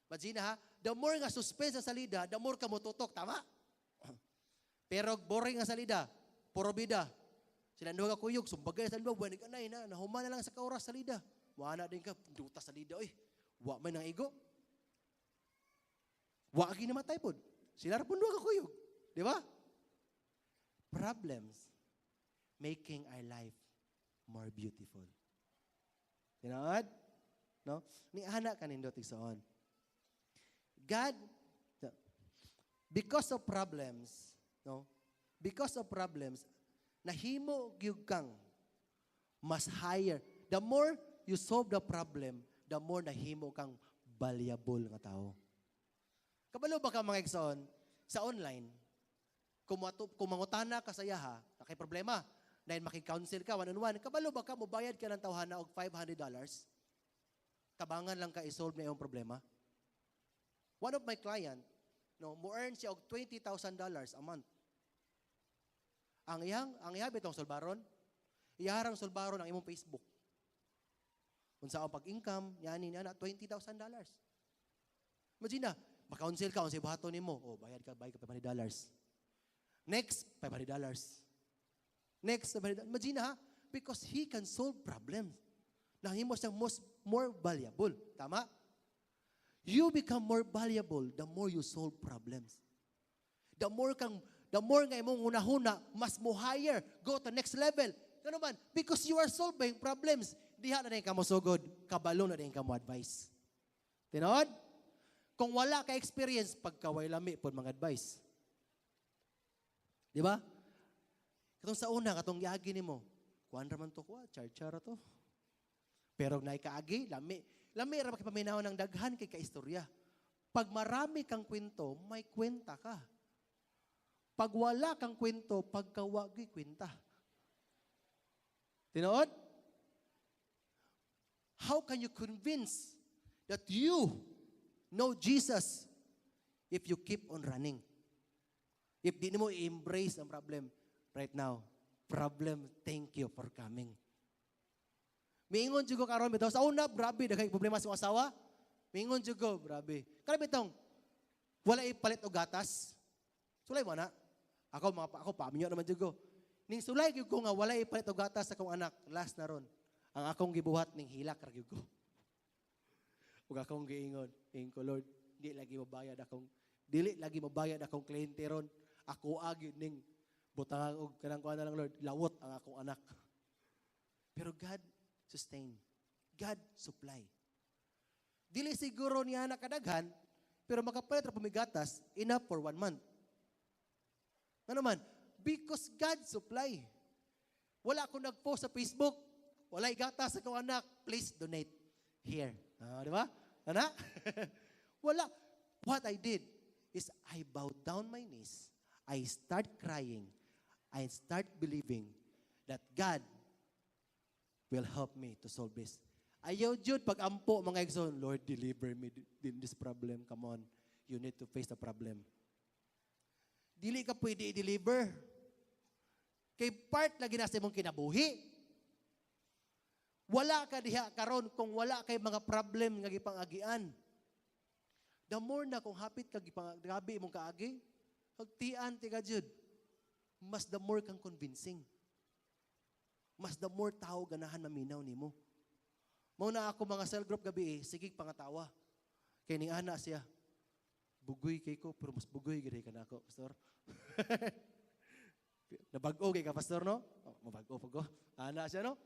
Madsiyon ha. The more nga suspense sa salida, the more ka motutok, tama? Pero boring nga salida, puro bida. Sila duha ka kuyog, sumbagay sa liba, buwan kanay na, nahuman na lang sa kauras salida. Wa na din ka, duta salida, oy. Wa man nang igo. Wa agi namatay pod. Sila ra pun duha ka kuyog, di ba? Problems making our life more beautiful. Tinood? No? Ni ana kanindot igsoon. God, because of problems, no? Because of problems, nahimo gyud kang mas higher. The more you solve the problem, the more nahimo kang valuable nga tao. Kabalo ba ka mga igsoon sa online? Kung mangutana ka sa yaha, kay problema, dahil makikounsel ka one-on-one, kabalo ba ka, mubayad ka ng tawhana og $500? Tabangan lang ka isolve na iyong problema. One of my client, no, mo-earn siya og $20,000 a month. Ang iyang bitong solbaron, iyaharang solbaron ang imong Facebook. Kung saan pag-income, yani na $20,000. Imagine na, makounsel ka, kung sa ibahato ni mo, bayad ka $500. Next, $500. Next, $500. Imagine ha, because he can solve problems. Nahimo siyang more valuable. Tama? You become more valuable the more you solve problems. The more nga imong hunahuna, mas mo higher, go to next level. Ano man? Because you are solving problems. Diha na rin ka mo sugod, kabalo na rin ka mo advice. Tinood? Kung wala ka experience, pagkaway lami po mga advice. Di ba? Katong sa una, katong yagi ni mo, kuhan raman to kuha, char-chara to. Pero naikaagi, lami ra makipaminaw ng daghan kay kaistorya. Pag marami kang kwento, may kwenta ka. Pag wala kang kwento, pagkawagi kwenta. Tinood? How can you convince that you know Jesus if you keep on running? If di mo i-embrace ang problem right now, problem, thank you for coming. Miingon jugo karon bitaw sa una, grabe daghay problema sa asawa. Miingon jugo, grabe. Kada bitong wala ipalit og gatas. Sulay mo na. Ako paminyo naman jugo. Ning sulay gyud ko nga wala ipalit og gatas sa akong anak, last na ron. Ang akong gibuhat ning hilak ra gyud ko. Ug akong giingon, ko Lord, dili lagi mabayad akong kliyente ron. Ako agi ning butang og kanang kuan na lang Lord, lawot ang akong anak. Pero God sustain. God supply. Dili siguro niya nakadaghan, Pero makapalit ra pumigatas, enough for 1 month. Ano man? Because God supply. Wala akong nag-post sa Facebook. Wala'y gatas sa kong anak. Please donate here. Di ba? Ano? Wala. What I did is I bowed down my knees. I start crying. I start believing that God will help me to solve this. Ayaw Jude, pag ampo mga igsoon, Lord, deliver me in this problem. Come on. You need to face the problem. Dili ka pwede i-deliver. Kay part lagi nasa mong kinabuhi. Wala ka diha karon kung wala kay mga problem nga gipangagian. The more na kung hapit ka gabi imong kaagi, hagtian ti ka Jude. Mas the more kang convincing. Mas the more tao ganahan maminaw nimo. Mao na ako mga cell group gabi sige pangatawa. Kay ning ana siya. Bugoy kay ko pero mas bugoy gid ka nako, pastor. Nabag-o kay ka pastor no? Mabag-o pag ko. Ana siya no?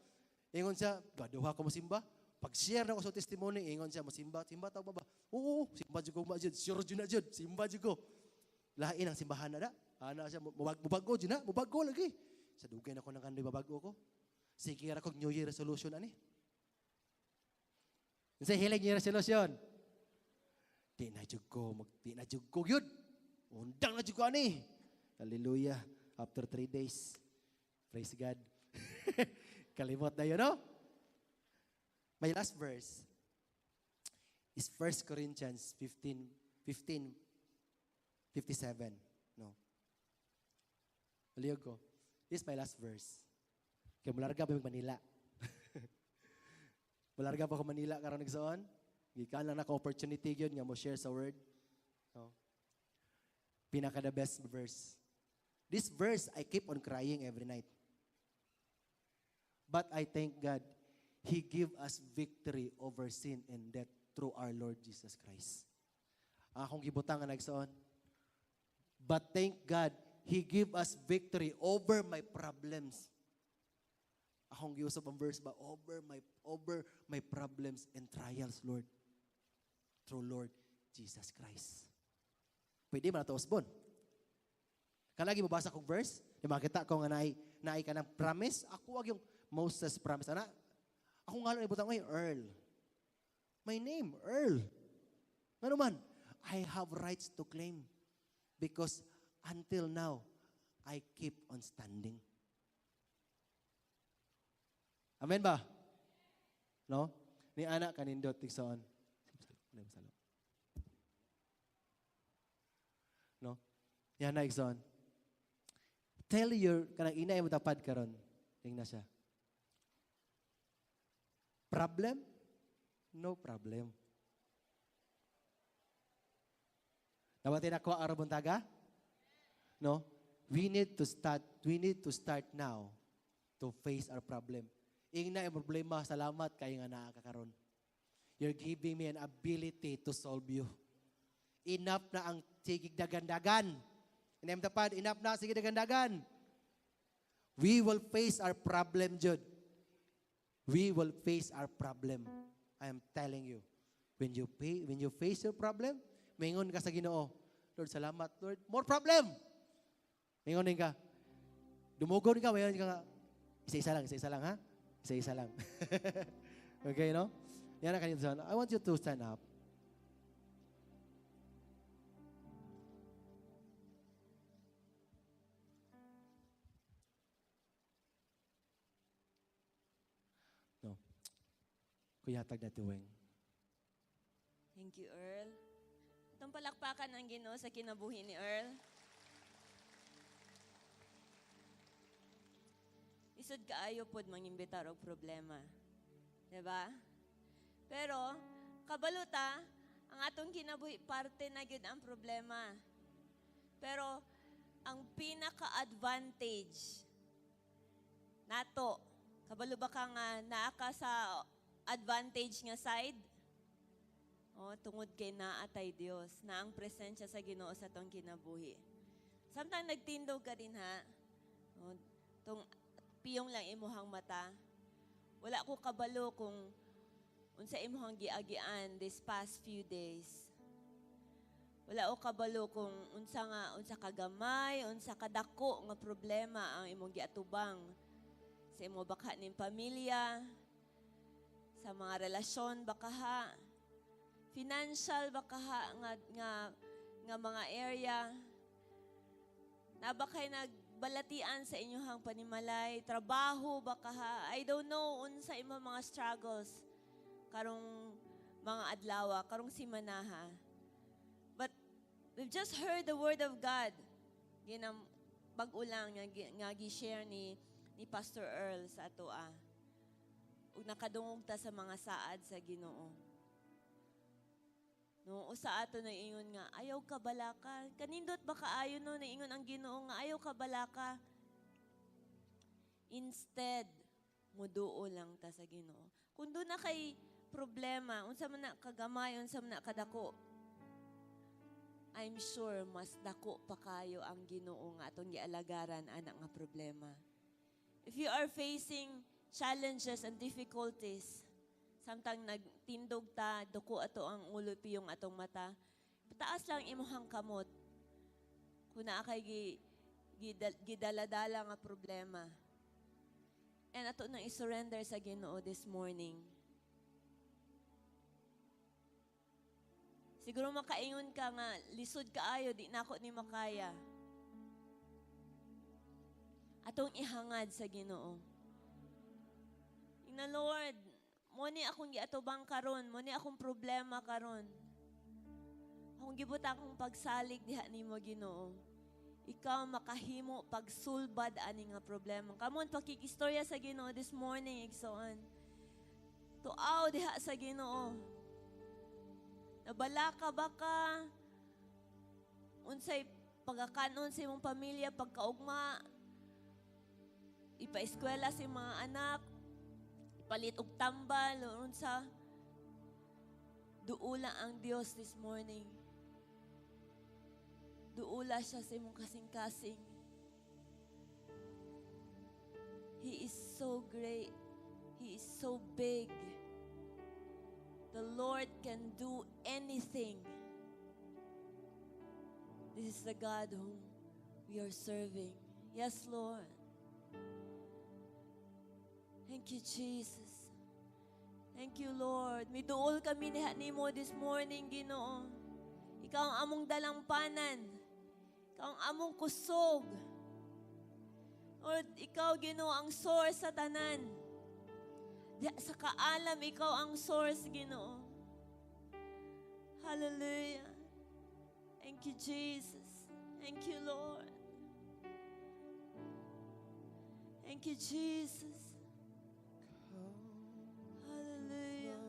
Ingon siya, baduha ko mosimba. Pag-share na ko sa testimony, ingon siya mosimba, simba taw ba? Oo, simba jud ko majud, sure jud na jud, simba jud ko. Lain ang simbahan na da. Ana siya mubag-o jud na, mubag-o lagi. Sa dugay na ko nang kanday babag-o ko. Sige ra kog New Year resolution ani. Sa hilig niya resolution. Di na jud ko yun. Undang na jud ko ani. Hallelujah. After 3 days. Praise God. Kalimot na yun, no? My last verse is 1 Corinthians 15:57. No? Aliyog ko. This is my last verse. Kaya mularga pa yung Manila. Mularga pa ko Manila karon nagsoon. Gikan lang naka opportunity gyud nga mo share sa word. No? Pinaka the best verse. This verse I keep on crying every night. But I thank God He give us victory over sin and death through our Lord Jesus Christ. Akong gibutang nga nagsoon. But thank God He give us victory over my problems. Akong giusap ang verse ba? Over my problems and trials, Lord. Through Lord Jesus Christ. Pwede man ito, Osbon. Kalagi mabasa kong verse, yung makita ko nga naay ka ng promise, ako wag yung Moses promise. Ana, ako nga lang ibutang ngayon, Earl. My name, Earl. Ano man, I have rights to claim because until now, I keep on standing. Amen ba? No? Ni anak kanindot tigsoon. No? Yan na igsoon. Tell your kanang ina mo tapad karon. Tingnan siya. Problem? No problem. Nabatin ako arabon taga? No? We need to start now to face our problem. Ingna yung problema, salamat kayo nga nakakaroon. You're giving me an ability to solve you. Enough na ang sigig dagandagan. Inamtapad, enough na sigig dagandagan. We will face our problem, Jude. We will face our problem. I am telling you. When you face your problem, mingon ka sa Ginoo, Lord, salamat, Lord. More problem. Mingon ka. Dumugon ka, mayroon ka. Isa-isa lang, ha? Isa-isa lang. Okay, no? Yan ang kanina son. I want you to stand up. No. Kuya, tag na tuwing. Thank you, Earl. Itong palakpakan ng Ginoo sa kinabuhi ni Earl. Isod kaayo pod mangimbitar og problema. Diba? Pero, kabaluta, ang atong kinabuhi, parte na gyud ang problema. Pero, ang pinaka-advantage nato, kabalo ba ka nga naaka sa advantage nga side? O, tungod kay naatay Dios, na ang presensya sa Ginoo sa atong kinabuhi. Samtang nagtindog ka din ha, o, tong piyong lang imuhang mata. Wala ko kabalo kung unsa imuhang giagian this past few days. Wala o kabalo kung unsa kagamay, unsa kadako nga problema ang imong giatubang sa imong baka ning pamilya, sa mga relasyon baka ha, financial baka ha nga mga area. Naba kay nagbalatian sa inyong panimalay, trabaho baka ha. I don't know unsa imong mga struggles karong mga adlaw, karong simanaha. But we've just heard the word of God. Ginam bag-ulang nga gi-share ni Pastor Earl sa atoa. Ug nakadungog ta sa mga saad sa Ginoo. No, usa ato na ingon nga ayaw ka balaka. Kanindot ba kaayo no na ingon ang Ginoo nga ayaw ka balaka. Instead, muduo lang ta sa Ginoo. Kung doon na kay problema, unsa man na kagamay, unsa man na kadako, I'm sure mas dako pa kayo ang Ginoo nga atong gialagaran ana nga problema. If you are facing challenges and difficulties, samtang nagtindog ta, duko ato ang ulo piyong atong mata, taas lang imuhang kamot. Kung naa kay gidaladala nga problema. And ato nang isurrender sa Ginoo this morning. Siguro makaingon ka nga, lisod kaayo, di na ako ni makaya. Atong ihangad sa Ginoo. Ina Lord, mo ni akong giatubang karon, mo ni akong problema karon. Akong gibuta akong pagsalig diha nimo Ginoo. Ikaw makahimo pagsulbad ani nga problema. Kamon pakikistorya sa Ginoo this morning, igsoon. Tuaw diha sa Ginoo. Nabalaka baka unsay pagakanon sa imong pamilya pagkaugma, ipa-eskwela sa mga anak, ipalit og tambal o unsa, duula ang Dios this morning. Duula siya sa imong kasing-kasing. He is so great. He is so big. The Lord can do anything. This is the God whom we are serving. Yes, Lord. Thank you, Jesus. Thank you, Lord. Miduol kami ni mo this morning, Ginoo. Ikaw ang among dalampanan. Ikaw ang among kusog. Lord, ikaw, Ginoo, ang source sa tanan. Sa kaalam, ikaw ang source, Ginoo. Hallelujah. Thank you, Jesus. Thank you, Lord. Thank you, Jesus. Hallelujah.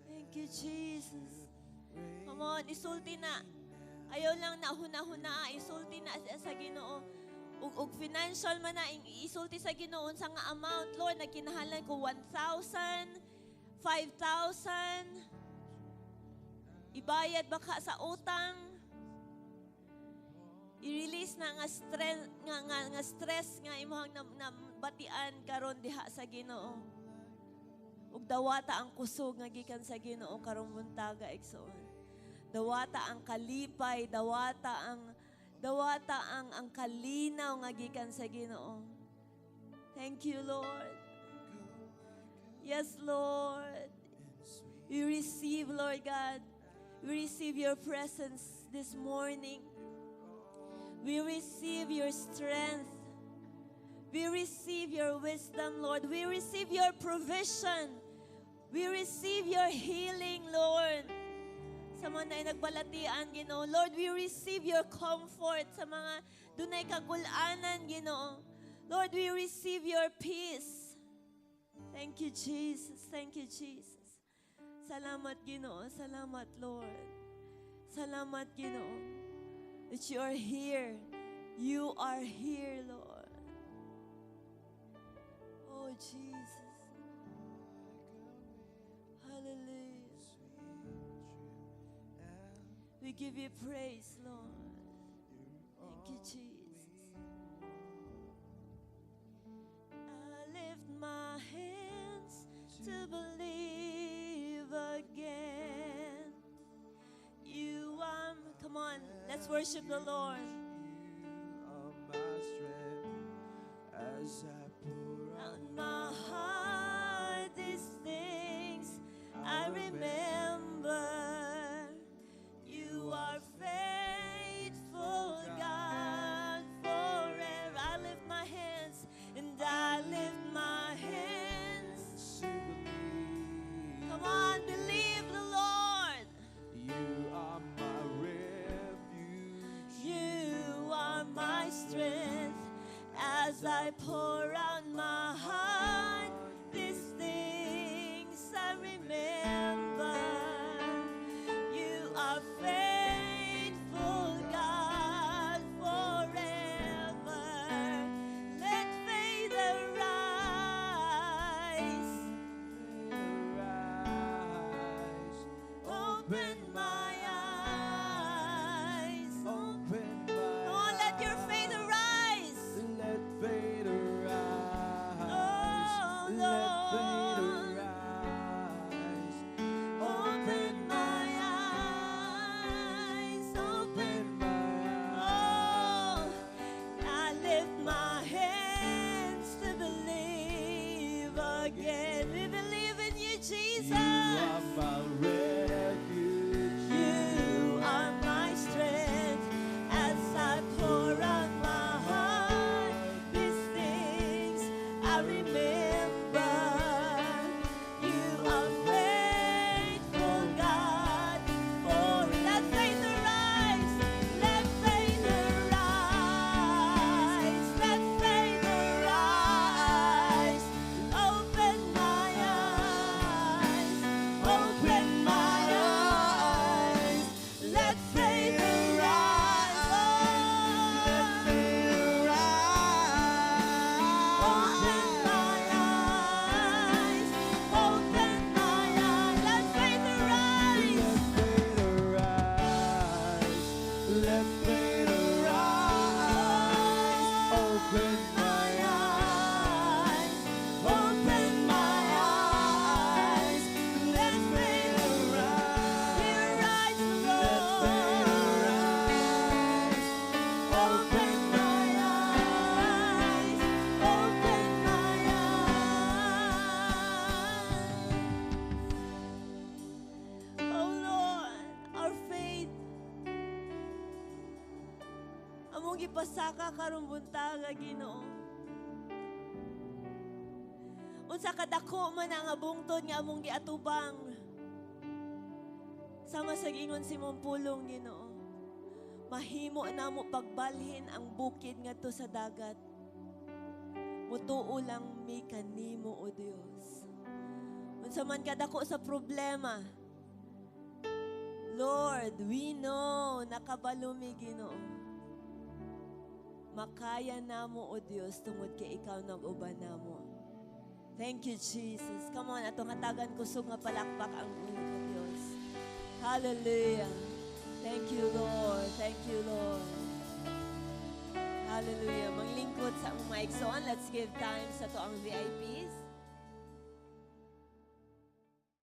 Thank you, Jesus. Come on, isulti na. Ayaw lang na huna-huna, isulti na sa Ginoo. Ug financial man na, isulti sa Ginoo sa nga amount, Lord, nagkinahalan ko 1,000, 5,000, ibayad baka sa utang, i-release na nga stress nga imong nabatian karon diha sa Ginoo. Ug dawata ang kusog nga gikan sa Ginoo karong buntaga igsoon. Dawata ang kalipay, dawata ang kalinaw nga gikan sa Ginoo. Thank you, Lord. Yes, Lord. We receive, Lord God. We receive your presence this morning. We receive your strength. We receive your wisdom, Lord. We receive your provision. We receive your healing, Lord. Sa mga na nagbalatian, Ginoo. Lord, we receive your comfort sa mga dunay kagulanan, Ginoo. Lord, we receive your peace. Thank you, Jesus. Thank you, Jesus. Salamat, Ginoo. Salamat, Lord. Salamat, Ginoo. That you are here. You are here, Lord. Oh, Jesus. Hallelujah. We give you praise, Lord. Thank you, Jesus. I lift my hands to believe again. You worship the Lord. You are my strength as I pour out On my heart, these things I remember. You are faithful, God, forever. I lift my hands and I lift my hands. to believe. Come on, believe the Lord. You are my refuge. You are my strength as I pour out my heart. These things I remember. You are faithful, God, forever. Let faith arise. Arise, Open my eyes. open my Come on, let your faith arise. Let faith arise. Oh, Let faith Lord. arise. Open my eyes. Open. my Oh, I lift my hands to believe again. We believe in you, Jesus. You are my refuge. You are my strength as I pour out my heart. These things I remember. You are faithful, God. For let faith arise. Let faith arise. Let faith arise. Open my eyes. Open my eyes. Let faith arise. Open my eyes. Open my eyes. Let faith arise. Let faith arise. Open my eyes. Open my eyes. Let faith arise. Here rise the Lord. Open my eyes. Open my eyes. Oh Lord, our faith. Among gipasaka karong buntaga, Ginoo. Unsa kadako man ang abungtod nga among giatubang. Sama sa gingon si mong pulong, Ginoo. Mahimo namo pagbalhin ang bukid ngadto sa dagat. Mutuo lang mi kanimo, O Dios. Unsa man kadako sa problema. Lord, we know nakabalo mi, Ginoo. Makaya namo, O Dios, tungod kay ikaw nag-uban namo. Thank you, Jesus. Come on, atong hatagan kusog nga palakpak ang ulo ng Dios. Hallelujah. Thank you, Lord. Thank you, Lord. Hallelujah. Manglingkod sa ang mic. So on, let's give time sa to ang VIPs.